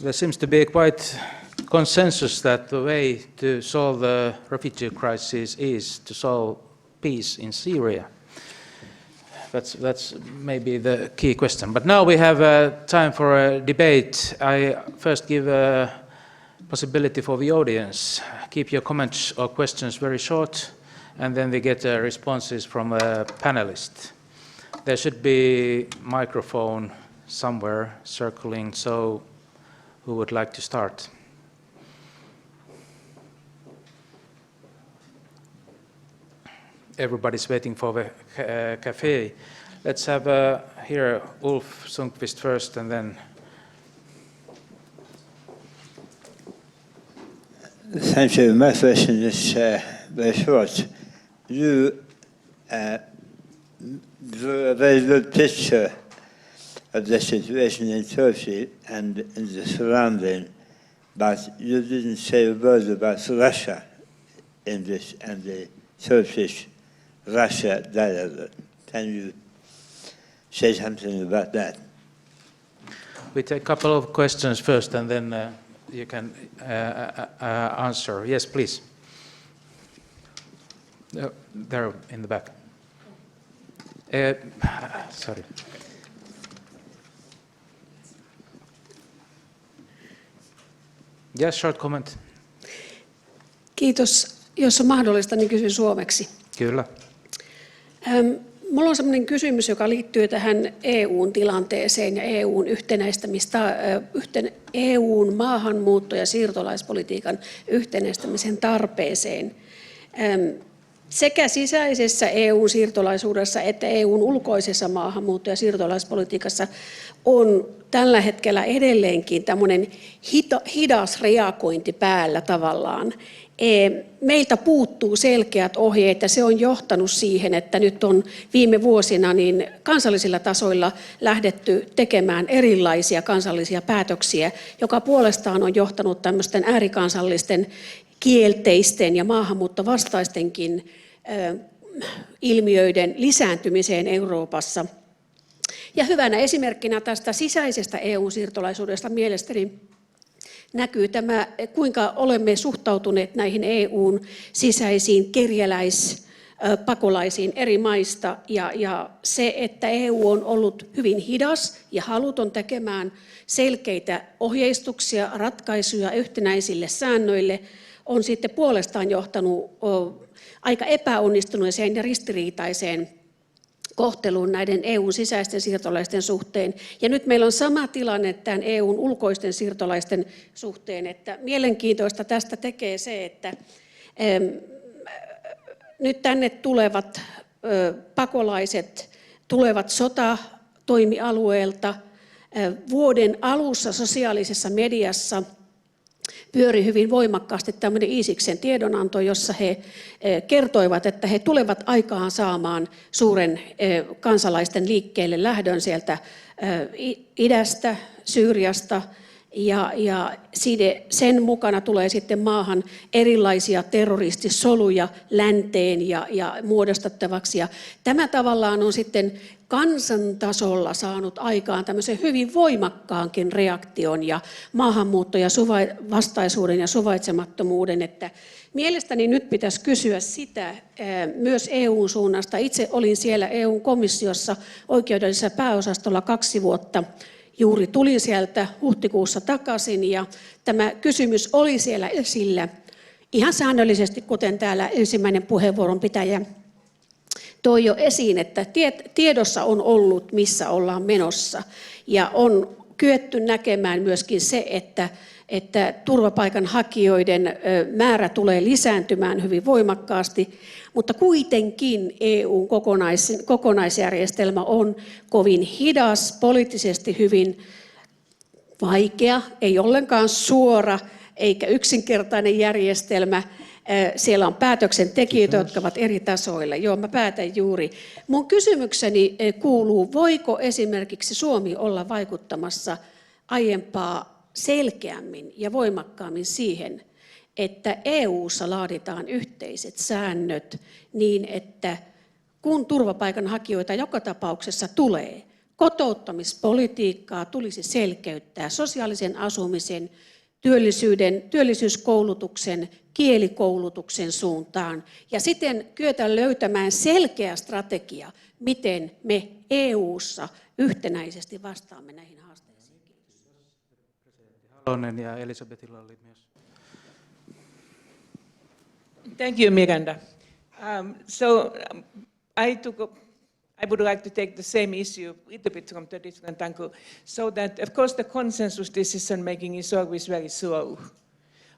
There seems to be quite consensus that the way to solve the refugee crisis is to solve peace in Syria. That's maybe the key question. But now we have time for a debate. I first give a possibility for the audience. Keep your comments or questions very short, and then we get responses from a panelist. There should be a microphone somewhere circling, so who would like to start? Everybody's waiting for the cafe. Let's have here Ulf Sundqvist first, and then. Thank you. My question is very short. You drew a very good picture of the situation in Turkey and in the surrounding, but you didn't say a word about Russia in this and the Turkish-Russia dialogue. Can you say something about that? We take a couple of questions first, and then you can answer. Yes, please. There in the back. Sorry. Yes, short comment. Kiitos. Jos on mahdollista, niin kysyn suomeksi. Kyllä. Minulla on sellainen kysymys, joka liittyy tähän EUn tilanteeseen ja EUn EUn maahanmuutto- ja siirtolaispolitiikan yhtenäistämisen tarpeeseen. Sekä sisäisessä EUn siirtolaisuudessa että EUn ulkoisessa maahanmuutto- ja siirtolaispolitiikassa on tällä hetkellä edelleenkin tämmöinen hidas reagointi päällä tavallaan. Meiltä puuttuu selkeät ohjeet ja se on johtanut siihen, että nyt on viime vuosina niin kansallisilla tasoilla lähdetty tekemään erilaisia kansallisia päätöksiä, joka puolestaan on johtanut tämmöisten äärikansallisten kielteisten ja maahanmuuttovastaistenkin ilmiöiden lisääntymiseen Euroopassa. Ja hyvänä esimerkkinä tästä sisäisestä EU-siirtolaisuudesta mielestäni näkyy tämä, kuinka olemme suhtautuneet näihin EUn sisäisiin kerjäläispakolaisiin eri maista. Ja se, että EU on ollut hyvin hidas ja haluton tekemään selkeitä ohjeistuksia, ratkaisuja yhtenäisille säännöille, on sitten puolestaan johtanut aika epäonnistuneeseen ja ristiriitaiseen kohteluun näiden EUn sisäisten siirtolaisten suhteen. Ja nyt meillä on sama tilanne tämän EUn ulkoisten siirtolaisten suhteen, että mielenkiintoista tästä tekee se, että nyt tänne tulevat pakolaiset tulevat sotatoimialueelta. Vuoden alussa sosiaalisessa mediassa pyöri hyvin voimakkaasti tämmöinen Iisiksen tiedonanto, jossa he kertoivat, että he tulevat aikaan saamaan suuren kansalaisten liikkeelle lähdön sieltä idästä, Syyriasta, ja sen mukana tulee sitten maahan erilaisia terroristisoluja länteen ja muodostettavaksi. Ja tämä tavallaan on sitten kansantasolla saanut aikaan tämmöisen hyvin voimakkaankin reaktion ja maahanmuutto- ja vastaisuuden ja suvaitsemattomuuden, että mielestäni nyt pitäisi kysyä sitä myös EUn suunnasta. Itse olin siellä EUn komissiossa oikeudellisessa pääosastolla 2 vuotta. Juuri tulin sieltä huhtikuussa takaisin ja tämä kysymys oli siellä esillä ihan säännöllisesti, kuten täällä ensimmäinen puheenvuoron pitäjä toi jo esiin, että tiedossa on ollut, missä ollaan menossa. Ja on kyetty näkemään myöskin se, että turvapaikanhakijoiden määrä tulee lisääntymään hyvin voimakkaasti, mutta kuitenkin EUn kokonaisjärjestelmä on kovin hidas, poliittisesti hyvin vaikea, ei ollenkaan suora eikä yksinkertainen järjestelmä. Siellä on päätöksentekijöitä, jotka ovat eri tasoilla. Joo, mä päätän juuri. Mun kysymykseni kuuluu, voiko esimerkiksi Suomi olla vaikuttamassa aiempaa selkeämmin ja voimakkaammin siihen, että EU:ssa laaditaan yhteiset säännöt niin, että kun turvapaikanhakijoita joka tapauksessa tulee, kotouttamispolitiikkaa tulisi selkeyttää sosiaalisen asumisen, työllisyyskoulutuksen, kielikoulutuksen suuntaan ja siten kyetä löytämään selkeä strategia, miten me EU:ssa yhtenäisesti vastaamme näihin haasteisiin. Halonen ja Elisabetilla oli myös. Thank you, Miranda. I would like to take the same issue a little bit from the different angle, so that, of course, the consensus decision-making is always very slow.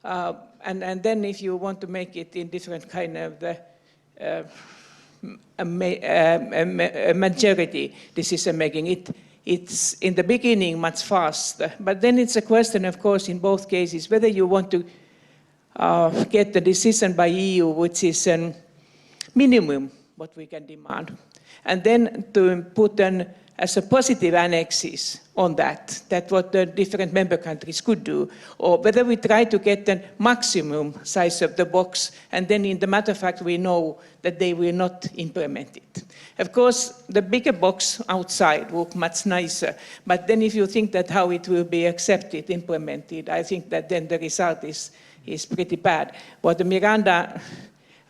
And then if you want to make it in different kind of the majority decision-making, it's in the beginning much faster. But then it's a question, of course, in both cases, whether you want to get the decision by EU, which is a minimum what we can demand. And then to put as a positive annexes on that what the different member countries could do, or whether we try to get the maximum size of the box, and then in the matter of fact we know that they will not implement it. Of course, the bigger box outside look much nicer, but then if you think that how it will be accepted, implemented, I think that then the result is pretty bad. What Miranda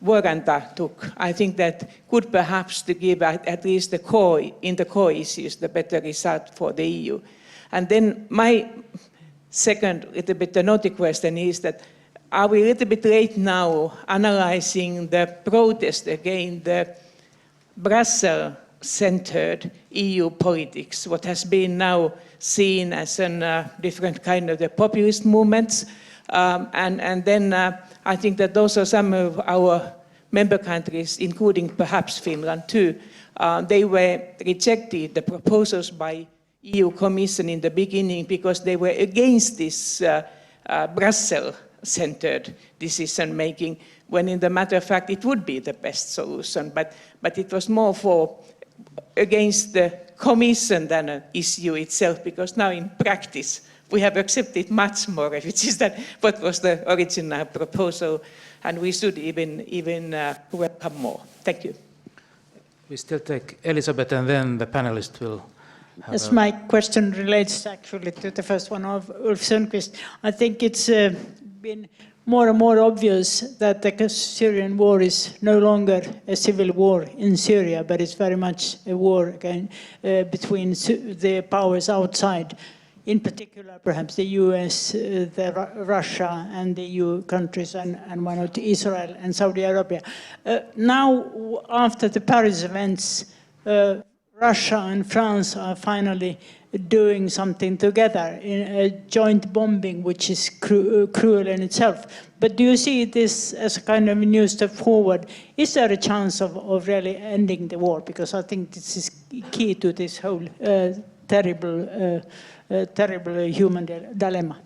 Voranta took, I think that could perhaps to give at least the core issues the better result for the EU. And then my second little bit the naughty question is that are we a little bit late now analyzing the protest against the Brussels-centered EU politics, what has been now seen as a different kind of the populist movements, and then I think that those are some of our member countries, including perhaps Finland too. They were rejected, the proposals by EU Commission in the beginning because they were against this Brussels-centered decision-making, when in the matter of fact it would be the best solution. But it was more against the Commission than an issue itself, because now in practice we have accepted much more, which is that what was the original proposal, and we should even welcome more. Thank you. We still take Elisabeth, and then the panelist will have Yes, my question relates actually to the first one of Ulf Sundqvist. I think it's been more and more obvious that the Syrian war is no longer a civil war in Syria, but it's very much a war again between the powers outside. In particular, perhaps the US, Russia, and the EU countries, and one or two, Israel and Saudi Arabia. Now, after the Paris events, Russia and France are finally doing something together in a joint bombing, which is cruel in itself. But do you see this as a kind of a new step forward? Is there a chance of really ending the war? Because I think this is key to this whole terrible human dilemma.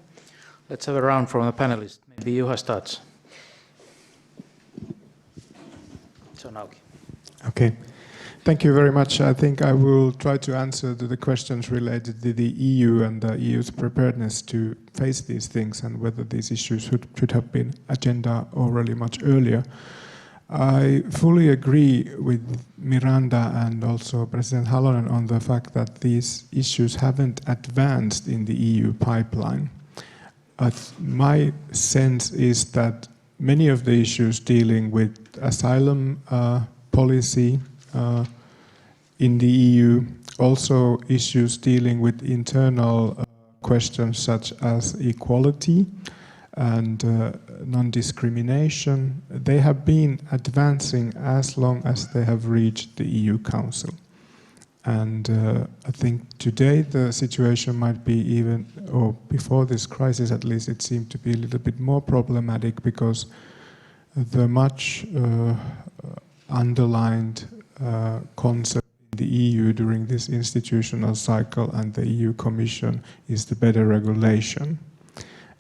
Let's have a round from the panelists. Maybe Juha starts. So now. Okay. Thank you very much. I think I will try to answer to the questions related to the EU and the EU's preparedness to face these things, and whether these issues should have been agenda already much earlier. I fully agree with Miranda and also President Halonen on the fact that these issues haven't advanced in the EU pipeline. My sense is that many of the issues dealing with asylum policy in the EU, also issues dealing with internal questions such as equality and non-discrimination, they have been advancing as long as they have reached the EU Council. And I think today the situation might be even, or before this crisis at least, it seemed to be a little bit more problematic, because the much underlined concept in the EU during this institutional cycle and the EU Commission is the better regulation.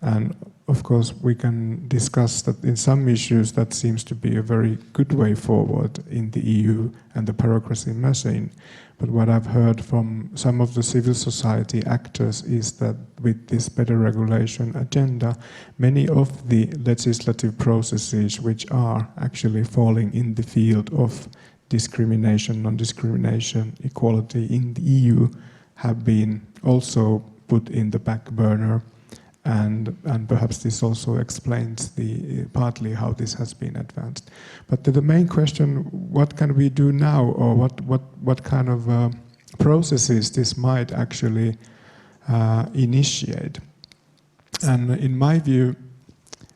And of course we can discuss that in some issues that seems to be a very good way forward in the EU and the bureaucracy machine. But what I've heard from some of the civil society actors is that with this better regulation agenda, many of the legislative processes which are actually falling in the field of discrimination, non-discrimination, equality in the EU have been also put in the back burner, and perhaps this also explains partly how this has been advanced. But the main question: what can we do now, or what kind of processes this might actually initiate? And in my view,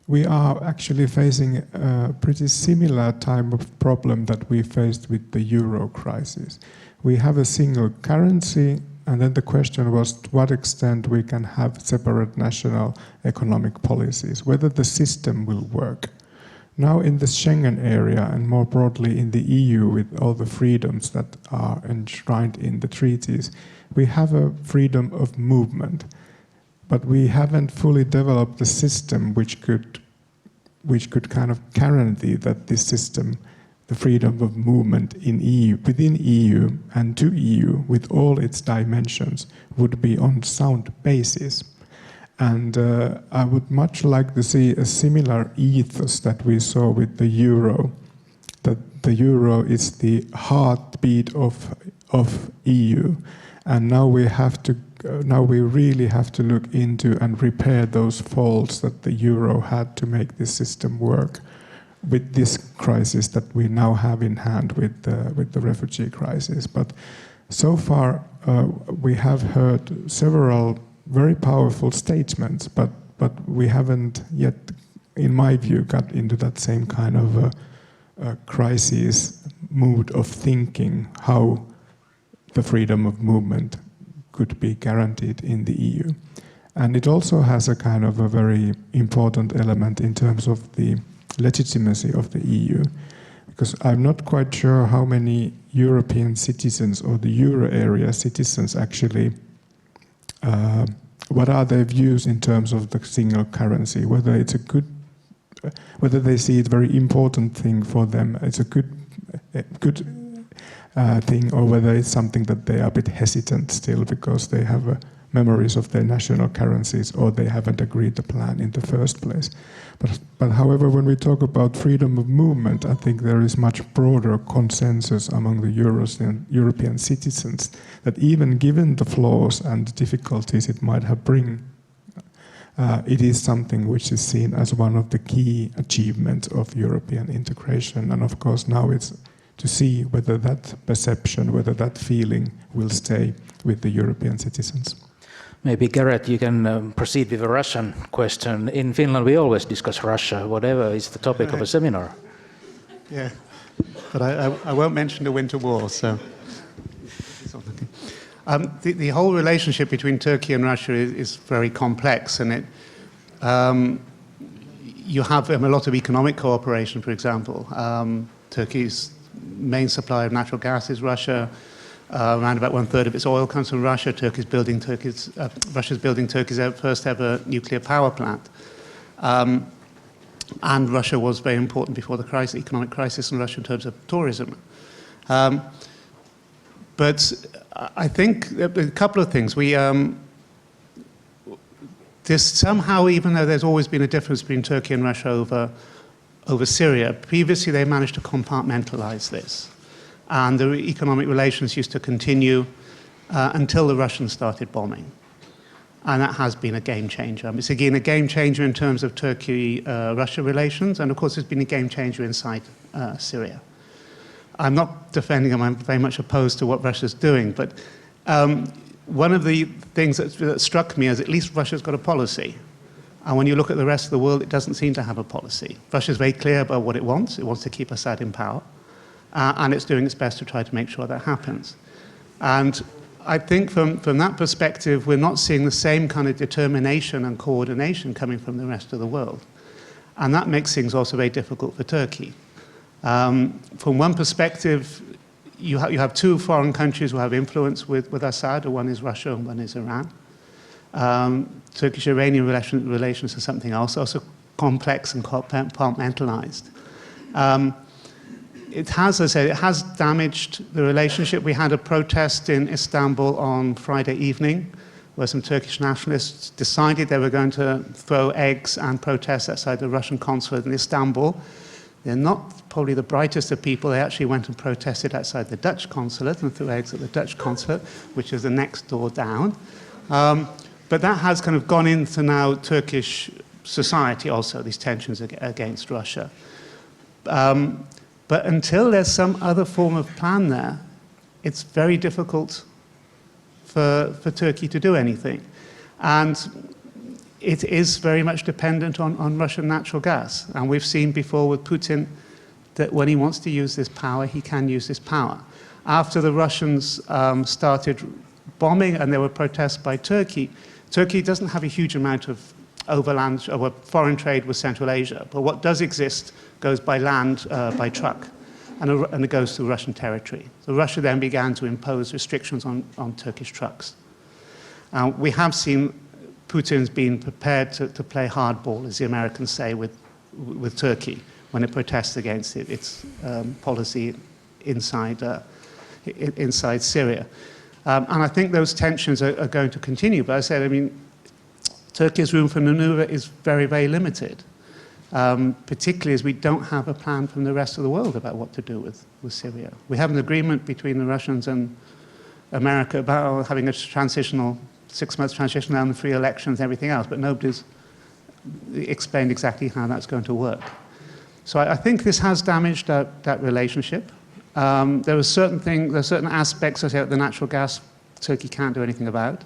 we are actually facing a pretty similar type of problem that we faced with the euro crisis. We have a single currency, and then the question was to what extent we can have separate national economic policies, whether the system will work. Now in the Schengen area, and more broadly in the EU, with all the freedoms that are enshrined in the treaties, we have a freedom of movement. But we haven't fully developed the system which could kind of guarantee that this system, the freedom of movement in EU, within EU and to EU, with all its dimensions, would be on sound basis. And I would much like to see a similar ethos that we saw with the euro, that the euro is the heartbeat of EU, and now we really have to look into and repair those faults that the euro had to make this system work with this crisis that we now have in hand with the refugee crisis. But so far we have heard several very powerful statements, but we haven't yet, in my view, got into that same kind of a crisis mood of thinking how the freedom of movement could be guaranteed in the EU. And it also has a kind of a very important element in terms of the legitimacy of the EU, because I'm not quite sure how many European citizens or the euro area citizens actually, what are their views in terms of the single currency, whether it's a good, whether they see it very important thing for them, it's a good thing, or whether it's something that they are a bit hesitant still because they have memories of their national currencies, or they haven't agreed the plan in the first place. But however, when we talk about freedom of movement, I think there is much broader consensus among the European citizens that even given the flaws and the difficulties it might have it is something which is seen as one of the key achievements of European integration. And of course now it's to see whether that perception, whether that feeling will stay with the European citizens. Maybe, Garrett, you can proceed with a Russian question. In Finland, we always discuss Russia, whatever is the topic of a seminar. Yeah, but I won't mention the Winter War, so... the whole relationship between Turkey and Russia is very complex, and you have a lot of economic cooperation, for example. Turkey's main supplier of natural gas is Russia. Around about 1/3 of its oil comes from Russia. Russia's building Turkey's first ever nuclear power plant. And Russia was very important before the economic crisis in Russia in terms of tourism. But I think a couple of things. This somehow, even though there's always been a difference between Turkey and Russia over Syria, previously they managed to compartmentalize this. And the economic relations used to continue until the Russians started bombing. And that has been a game changer. It's again a game changer in terms of Turkey-Russia relations, and of course it's been a game changer inside Syria. I'm not defending them, I'm very much opposed to what Russia's doing, but one of the things that struck me is at least Russia's got a policy. And when you look at the rest of the world, it doesn't seem to have a policy. Russia's very clear about what it wants. It wants to keep Assad in power. And it's doing its best to try to make sure that happens. And I think from that perspective, we're not seeing the same kind of determination and coordination coming from the rest of the world. And that makes things also very difficult for Turkey. From one perspective, you have two foreign countries who have influence with Assad. One is Russia and one is Iran. Turkish-Iranian relations are something else, also complex and compartmentalized. It has, as I said, it has damaged the relationship. We had a protest in Istanbul on Friday evening where some Turkish nationalists decided they were going to throw eggs and protest outside the Russian consulate in Istanbul They're not probably the brightest of people. They actually went and protested outside the Dutch consulate and threw eggs at the Dutch consulate, which is the next door down. But that has kind of gone into now Turkish society also, these tensions against Russia. But until there's some other form of plan there, it's very difficult for Turkey to do anything. And it is very much dependent on Russian natural gas. And we've seen before with Putin that when he wants to use this power, he can use this power. After the Russians started bombing and there were protests by Turkey, Turkey doesn't have a huge amount of overland or foreign trade with Central Asia. But what does exist goes by land, by truck, and it goes through Russian territory. So Russia then began to impose restrictions on Turkish trucks. We have seen Putin's been prepared to play hardball, as the Americans say, with Turkey when it protests against its policy inside Syria. And I think those tensions are going to continue. But as I said, I mean, Turkey's room for maneuver is very, very limited, particularly as we don't have a plan from the rest of the world about what to do with Syria. We have an agreement between the Russians and America about having a 6-month transition and the free elections and everything else, but nobody's explained exactly how that's going to work. So I think this has damaged that relationship. There are certain aspects, I say, of the natural gas Turkey can't do anything about.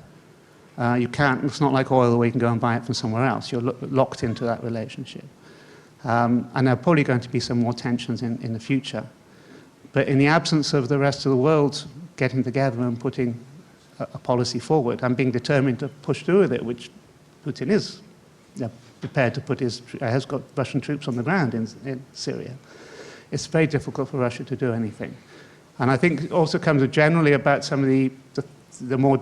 It's not like oil where you can go and buy it from somewhere else. You're locked into that relationship. And there are probably going to be some more tensions in the future. But in the absence of the rest of the world getting together and putting a policy forward and being determined to push through with it, which Putin is prepared to has got Russian troops on the ground in Syria, it's very difficult for Russia to do anything. And I think it also comes generally about some of the more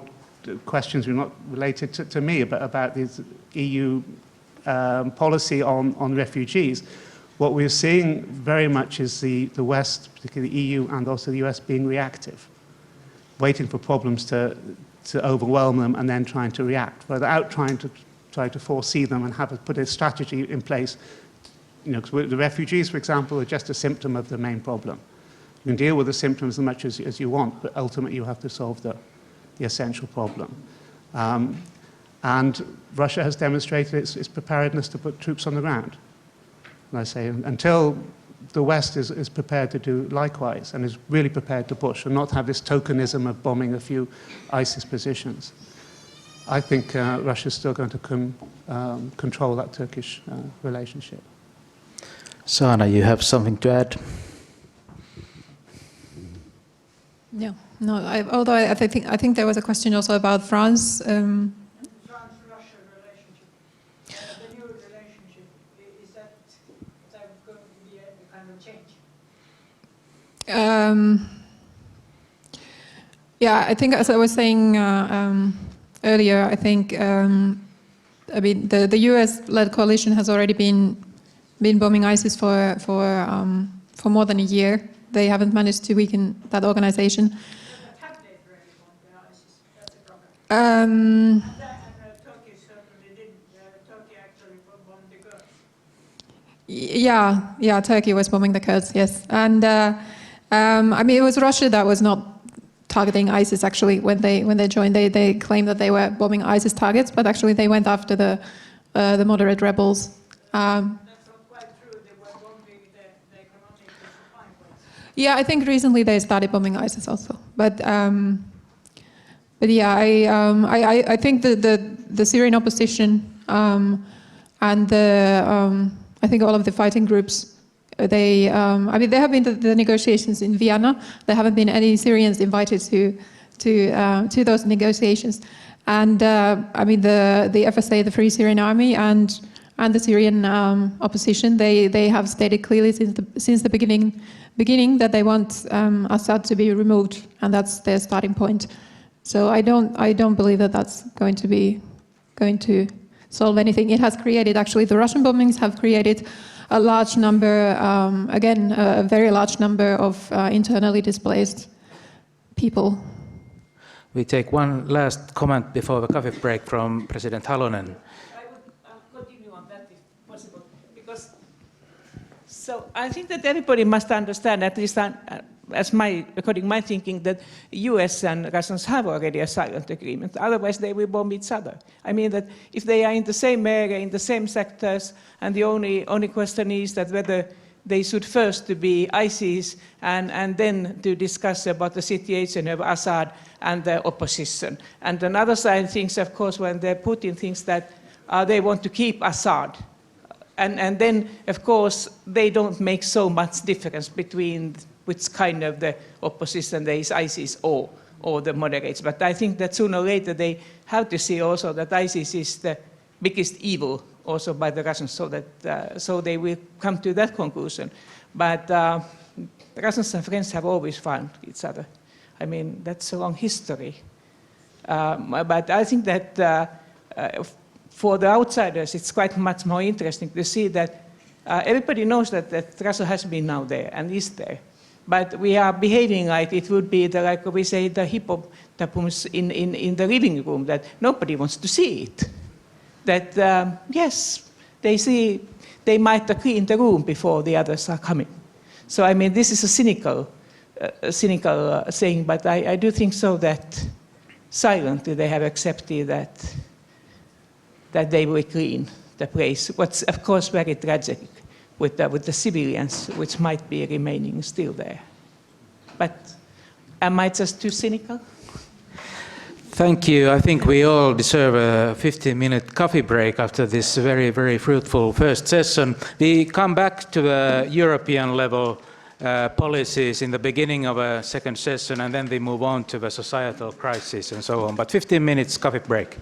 questions not related to me, but about this EU policy on refugees. What we're seeing very much is the West, particularly the EU and also the US, being reactive, waiting for problems to overwhelm them and then trying to react, without trying to foresee them and put a strategy in place. You know, 'cause the refugees, for example, are just a symptom of the main problem. You can deal with the symptoms as much as you want, but ultimately you have to solve the essential problem. And Russia has demonstrated its preparedness to put troops on the ground. And I say, until the West is prepared to do likewise and is really prepared to push and not have this tokenism of bombing a few ISIS positions, I think Russia is still going to control that Turkish relationship. Sana, you have something to add? No. Although I think there was a question also about France. France-Russia relationship, the new relationship, is that going to be a kind of change? I think, as I was saying earlier, I think the US-led coalition has already been bombing ISIS for more than a year. They haven't managed to weaken that organization. Have they really bombed the ISIS? That's the problem. Turkey certainly didn't. Turkey actually bombed the Kurds. Yeah, Turkey was bombing the Kurds, yes. And it was Russia that was not targeting ISIS actually when they joined. They claimed that they were bombing ISIS targets, but actually they went after the moderate rebels. Yeah, I think recently they started bombing ISIS also, but yeah, I think the Syrian opposition and I think all of the fighting groups, there have been the negotiations in Vienna. There haven't been any Syrians invited to those negotiations, and the FSA, the Free Syrian Army, and the Syrian opposition, they have stated clearly since the beginning that they want Assad to be removed, and that's their starting point. So I don't believe that that's going to solve anything. It has created, actually, the Russian bombings have created a large number, a very large number of internally displaced people. We take one last comment before the coffee break from President Halonen. I would continue on that if possible, because So I think that everybody must understand, at least according to my thinking, that US and Russians have already a silent agreement. Otherwise, they will bomb each other. I mean that if they are in the same area, in the same sectors, and the only question is that whether they should first to be ISIS and then to discuss about the situation of Assad and the opposition. And another side thinks, of course, when Putin thinks that they want to keep Assad. And then, of course, they don't make so much difference between which kind of the opposition there is, ISIS or the moderates. But I think that sooner or later they have to see also that ISIS is the biggest evil also by the Russians, so they will come to that conclusion. But the Russians and French have always found each other. I mean, that's a long history. But I think that for the outsiders, it's quite much more interesting to see that everybody knows that Russia has been now there and is there. But we are behaving like it would be, like we say, the hippopotamus in the living room, that nobody wants to see it. That, yes, they might clean the room before the others are coming. So, I mean, this is a cynical saying, but I do think so that silently they have accepted that they will clean the place. What's, of course, very tragic with the civilians, which might be remaining still there. But am I just too cynical? Thank you. I think we all deserve a 15-minute coffee break after this very, very fruitful first session. We come back to the European level policies in the beginning of a second session, and then we move on to the societal crisis and so on. But 15 minutes coffee break.